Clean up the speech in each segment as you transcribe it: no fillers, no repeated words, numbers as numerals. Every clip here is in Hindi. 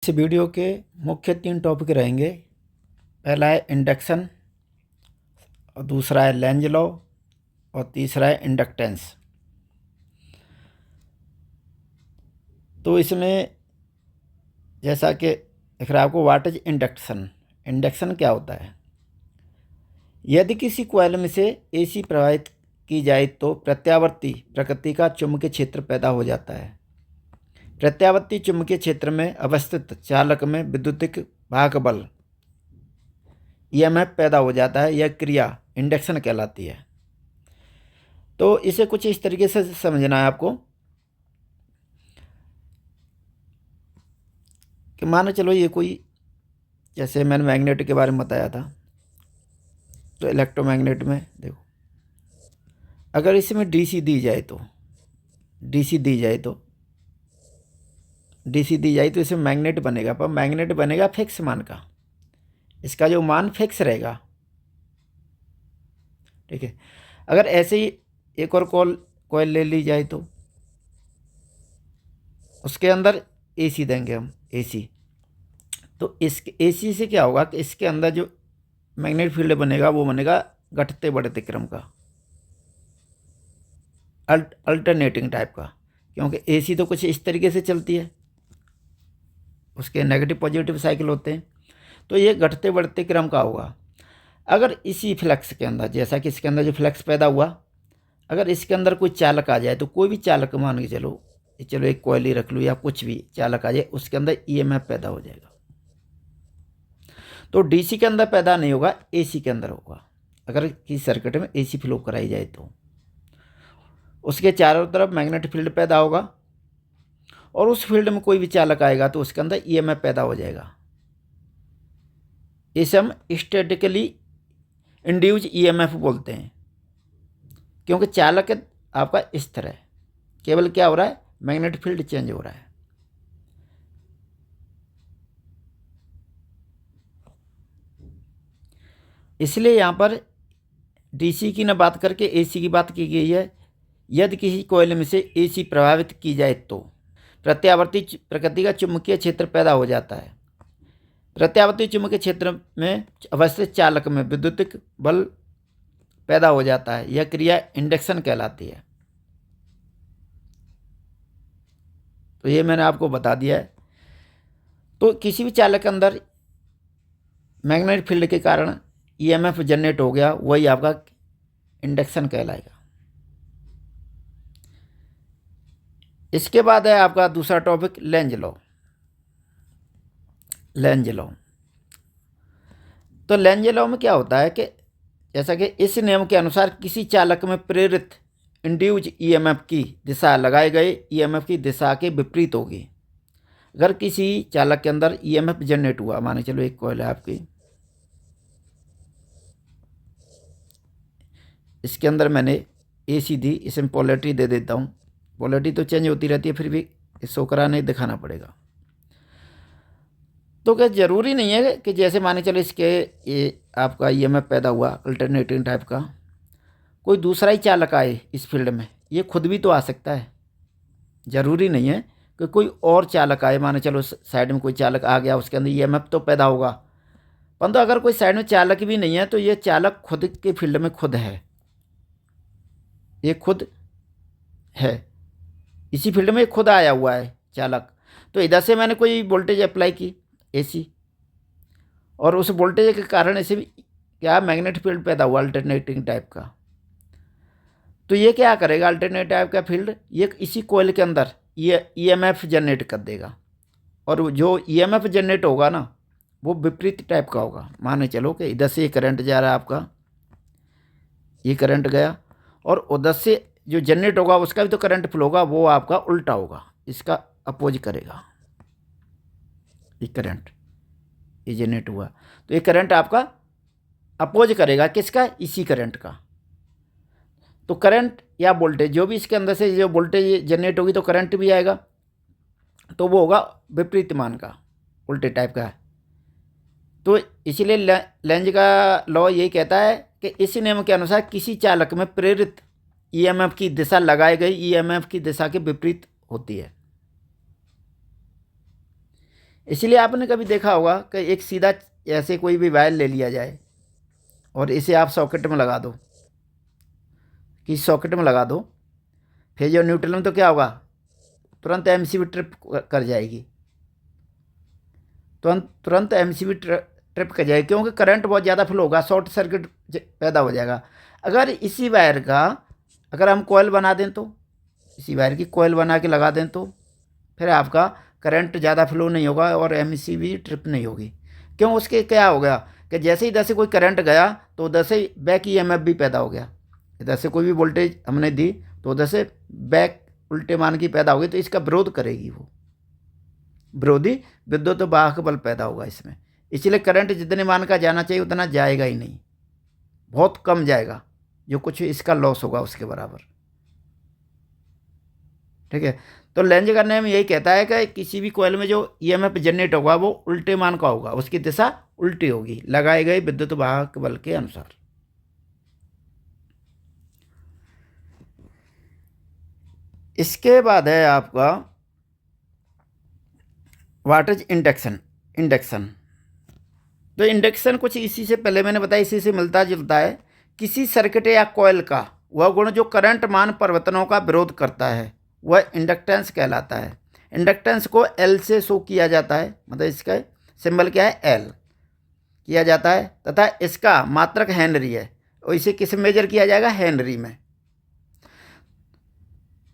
इस वीडियो के मुख्य 3 टॉपिक रहेंगे। पहला है इंडक्शन, और दूसरा है लेंज लॉ, और तीसरा है इंडक्टेंस। तो इसमें जैसा कि दिख रहा है आपको, व्हाट इज इंडक्शन। इंडक्शन क्या होता है? यदि किसी कॉइल में से एसी प्रवाहित की जाए तो प्रत्यावर्ती प्रकृति का चुंबकीय क्षेत्र पैदा हो जाता है। प्रत्यावर्ती चुंबकीय क्षेत्र में अवस्थित चालक में विद्युतिक भाग बल ईएमएफ पैदा हो जाता है। यह क्रिया इंडक्शन कहलाती है। तो इसे कुछ इस तरीके से समझना है आपको कि मानो चलो ये कोई, जैसे मैंने मैग्नेट के बारे में बताया था, तो इलेक्ट्रोमैग्नेट में देखो, अगर इसमें डीसी दी जाए तो इसमें मैग्नेट बनेगा, पर मैग्नेट बनेगा फिक्स मान का। इसका जो मान फिक्स रहेगा, ठीक है। अगर ऐसे ही एक और कॉइल ले ली जाए तो उसके अंदर एसी देंगे हम, एसी। तो इसके एसी से क्या होगा कि इसके अंदर जो मैग्नेटिक फील्ड बनेगा वो बनेगा घटते बढ़ते क्रम का, अल्टरनेटिंग टाइप का, क्योंकि एसी तो कुछ इस तरीके से चलती है, उसके नेगेटिव पॉजिटिव साइकिल होते हैं। तो ये घटते बढ़ते क्रम का होगा। अगर इसी फ्लक्स के अंदर, जैसा कि इसके अंदर जो फ्लक्स पैदा हुआ, अगर इसके अंदर कोई चालक आ जाए, तो कोई भी चालक मान के चलो एक कॉइल ही रख लो या कुछ भी चालक आ जाए, उसके अंदर ईएमएफ पैदा हो जाएगा। तो डीसी के अंदर पैदा नहीं होगा, एसी के अंदर होगा। अगर किसी सर्किट में एसी फ्लो कराई जाए तो उसके चारों तरफ मैग्नेटिक फील्ड पैदा होगा, और उस फील्ड में कोई भी चालक आएगा तो उसके अंदर ईएमएफ पैदा हो जाएगा। इसे हम स्टैटिकली इंड्यूस ईएमएफ बोलते हैं, क्योंकि चालक आपका स्थिर है, केवल क्या हो रहा है, मैग्नेटिक फील्ड चेंज हो रहा है। इसलिए यहाँ पर डीसी की न बात करके एसी की बात की गई है। यदि किसी कॉइल में से एसी प्रभावित की जाए तो प्रत्यावर्ती प्रकृति का चुंबकीय क्षेत्र पैदा हो जाता है। प्रत्यावर्ती चुंबकीय क्षेत्र में अवस्थित चालक में विद्युतिक बल पैदा हो जाता है। यह क्रिया इंडक्शन कहलाती है। तो ये मैंने आपको बता दिया है। तो किसी भी चालक के अंदर मैग्नेटिक फील्ड के कारण ईएमएफ जनरेट हो गया, वही आपका इंडक्शन कहलाएगा। इसके बाद है आपका दूसरा topic Lenz law. Lenz law, तो लेंज लॉ में क्या होता है कि जैसा कि इस नियम के अनुसार किसी चालक में प्रेरित इंड्यूज ईएमएफ की दिशा लगाए गए ईएमएफ की दिशा के विपरीत होगी। अगर किसी चालक के अंदर ईएमएफ जनरेट हुआ, माने चलो एक कॉइल है आपकी, इसके अंदर मैंने एसी दी, इसमें पोलैरिटी दे देता हूँ। पोलैरिटी तो चेंज होती रहती है, फिर भी शो कराने दिखाना पड़ेगा। तो क्या ज़रूरी नहीं है कि जैसे माने चलो इसके ये आपका ईएमएफ पैदा हुआ अल्टरनेटिंग टाइप का, कोई दूसरा ही चालक आए इस फील्ड में, ये खुद भी तो आ सकता है। ज़रूरी नहीं है कि कोई और चालक आए, माने चलो साइड में कोई चालक आ गया, उसके अंदर ईएमएफ तो पैदा होगा। परंतु अगर कोई साइड में चालक भी नहीं है तो ये चालक खुद के फील्ड में खुद है, ये खुद है, इसी फील्ड में खुद आया हुआ है चालक। तो इधर से मैंने कोई वोल्टेज अप्लाई की एसी, और उस वोल्टेज के कारण ऐसे भी क्या मैग्नेटिक फील्ड पैदा हुआ अल्टरनेटिंग टाइप का। तो ये क्या करेगा, अल्टरनेटिव टाइप का फील्ड ये इसी कॉइल के अंदर ये ईएमएफ जनरेट कर देगा, और जो ईएमएफ जनरेट होगा ना, वो विपरीत टाइप का होगा। माने चलो कि इधर से ये करंट जा रहा है आपका, ये करंट गया, और उधर से जो जनरेट होगा उसका भी तो करंट फ्लो होगा, वो आपका उल्टा होगा, इसका अपोज करेगा। ये करंट ये जनरेट हुआ तो ये करंट आपका अपोज करेगा किसका, इसी करंट का। तो करंट या वोल्टेज जो भी इसके अंदर से जो वोल्टेज जनरेट होगी तो करंट भी आएगा, तो वो होगा विपरीत मान का, उल्टे टाइप का। तो इसीलिए लेंज का लॉ यही कहता है कि इसी नियम के अनुसार किसी चालक में प्रेरित ईएमएफ की दिशा लगाई गई ईएमएफ की दिशा के विपरीत होती है। इसलिए आपने कभी देखा होगा कि एक सीधा ऐसे कोई भी वायर ले लिया जाए और इसे आप सॉकेट में लगा दो, किसी सॉकेट में लगा दो, फेज और न्यूट्रल में, तो क्या होगा, तुरंत एमसीबी ट्रिप कर जाएगी, तुरंत एमसीबी ट्रिप कर जाएगी, क्योंकि करंट बहुत ज़्यादा फ्लो होगा, शॉर्ट सर्किट पैदा हो जाएगा। अगर इसी वायर का अगर हम कॉयल बना दें, तो इसी वायर की कॉयल बना के लगा दें, तो फिर आपका करंट ज़्यादा फ्लो नहीं होगा और एमसीबी ट्रिप नहीं होगी। क्यों, उसके क्या हो गया कि जैसे ही इधर से कोई करंट गया तो उधर से बैक ईएमएफ भी पैदा हो गया। इधर से कोई भी वोल्टेज हमने दी तो उधर से बैक उल्टे मान की पैदा होगी, तो इसका विरोध करेगी, वो विरोधी विद्युत वाहक बल पैदा होगा इसमें। इसलिए करंट जितने मान का जाना चाहिए उतना जाएगा ही नहीं, बहुत कम जाएगा, जो कुछ इसका लॉस होगा उसके बराबर। ठीक है, तो लेंज का नियम यही कहता है कि किसी भी कॉइल में जो ईएमएफ जनरेट होगा वो उल्टे मान का होगा, उसकी दिशा उल्टी होगी लगाए गए विद्युत वाहक बल के अनुसार। इसके बाद है आपका व्हाट इज इंडक्शन। इंडक्शन, तो इंडक्शन कुछ इसी से पहले मैंने बताया, इसी से मिलता जुलता है। किसी सर्किट या कॉइल का वह गुण जो करंट मान परिवर्तनों का विरोध करता है वह इंडक्टेंस कहलाता है। इंडक्टेंस को एल से शो किया जाता है, मतलब इसका सिंबल क्या है, एल किया जाता है, तथा इसका मात्रक हेनरी है, और इसे किस मेजर किया जाएगा, हेनरी में।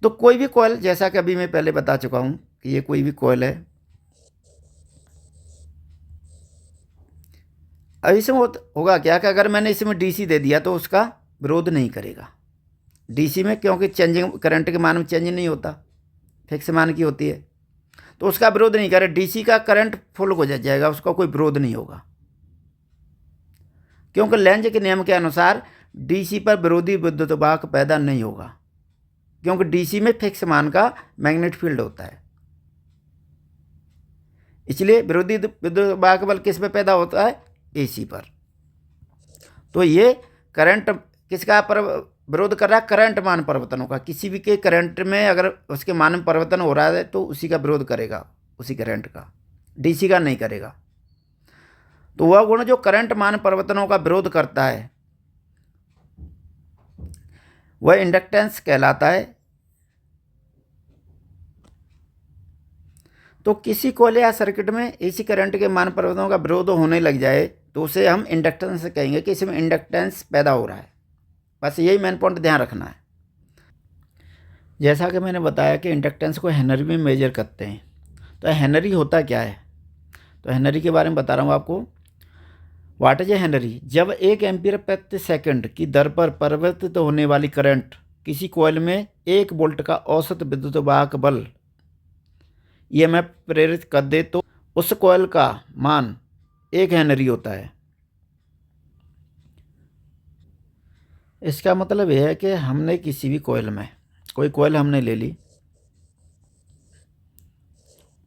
तो कोई भी कॉइल, जैसा कि अभी मैं पहले बता चुका हूं कि ये कोई भी कॉइल है, अब इसमें होगा क्या कि अगर मैंने इसमें डीसी दे दिया तो उसका विरोध नहीं करेगा डीसी में, क्योंकि चेंजिंग करंट के मान में चेंज नहीं होता, फिक्स मान की होती है, तो उसका विरोध नहीं करे। डीसी का करंट फुल हो जाएगा, उसका कोई विरोध नहीं होगा, क्योंकि लेंज के नियम के अनुसार डीसी पर विरोधी विद्युत वाहक पैदा नहीं होगा, क्योंकि डीसी में फिक्स मान का मैग्नेटिक फील्ड होता है। इसलिए विरोधी विद्युत वाहक बल किस पे पैदा होता है, एसी पर। तो ये करंट किसका पर विरोध कर रहा है, करंट मान परिवर्तनों का। किसी भी के करंट में अगर उसके मान में परिवर्तन हो रहा है तो उसी का विरोध करेगा, उसी करंट का, डीसी का नहीं करेगा। तो वह गुण जो करंट मान परिवर्तनों का विरोध करता है वह इंडक्टेंस कहलाता है। तो किसी कॉइल या सर्किट में एसी करंट के मान परिवर्तनों का विरोध होने लग जाए तो उसे हम इंडक्टेंस कहेंगे कि इसमें इंडक्टेंस पैदा हो रहा है। बस यही मेन पॉइंट ध्यान रखना है। जैसा कि मैंने बताया कि इंडक्टेंस को हेनरी में मेजर करते हैं, तो हेनरी होता क्या है, तो हेनरी के बारे में बता रहा हूँ आपको। व्हाट इज ए हेनरी, जब 1 एम्पीयर प्रति सेकंड की दर पर परिवर्तित होने वाली करंट किसी कॉइल में 1 वोल्ट का औसत विद्युत वाहक बल ईएमएफ प्रेरित कर दे तो उस कॉइल का मान 1 हेनरी होता है। इसका मतलब यह है कि हमने किसी भी कॉइल में, कोई कॉइल हमने ले ली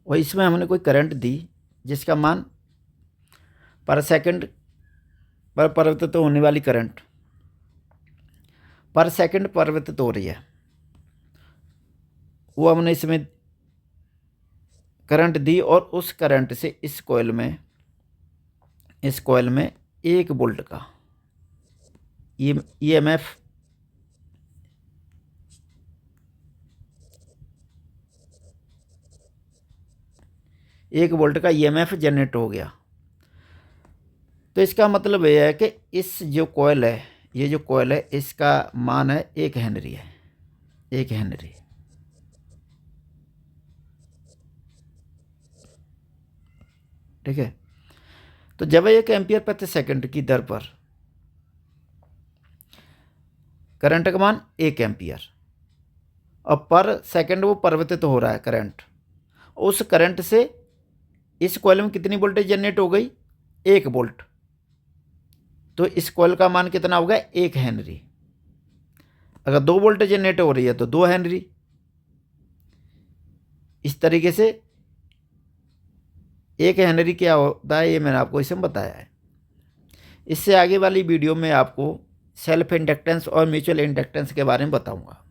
और इसमें हमने कोई करंट दी जिसका मान पर सेकंड पर परिवर्तित होने वाली करंट पर सेकंड परिवर्तित हो रही है, वो हमने इसमें करंट दी और उस करंट से इस कॉइल में 1 वोल्ट का ईएमएफ जनरेट हो गया। तो इसका मतलब यह है कि इस जो कॉइल है, ये जो कॉइल है इसका मान है 1 हेनरी है, 1 हेनरी। ठीक है, तो जब 1 एम्पीयर प्रति सेकंड की दर पर करंट का मान 1 एम्पीयर और पर सेकंड वो परिवर्तित हो रहा है करंट, उस करंट से इस कॉइल में कितनी वोल्टेज जनरेट हो गई, 1 वोल्ट। तो इस कॉइल का मान कितना होगा, 1 हेनरी। अगर 2 वोल्टेज जनरेट हो रही है तो 2 हेनरी। इस तरीके से 1 हेनरी क्या होता है ये मैंने आपको इसमें बताया है। इससे आगे वाली वीडियो में आपको सेल्फ इंडक्टेंस और म्यूचुअल इंडक्टेंस के बारे में बताऊंगा।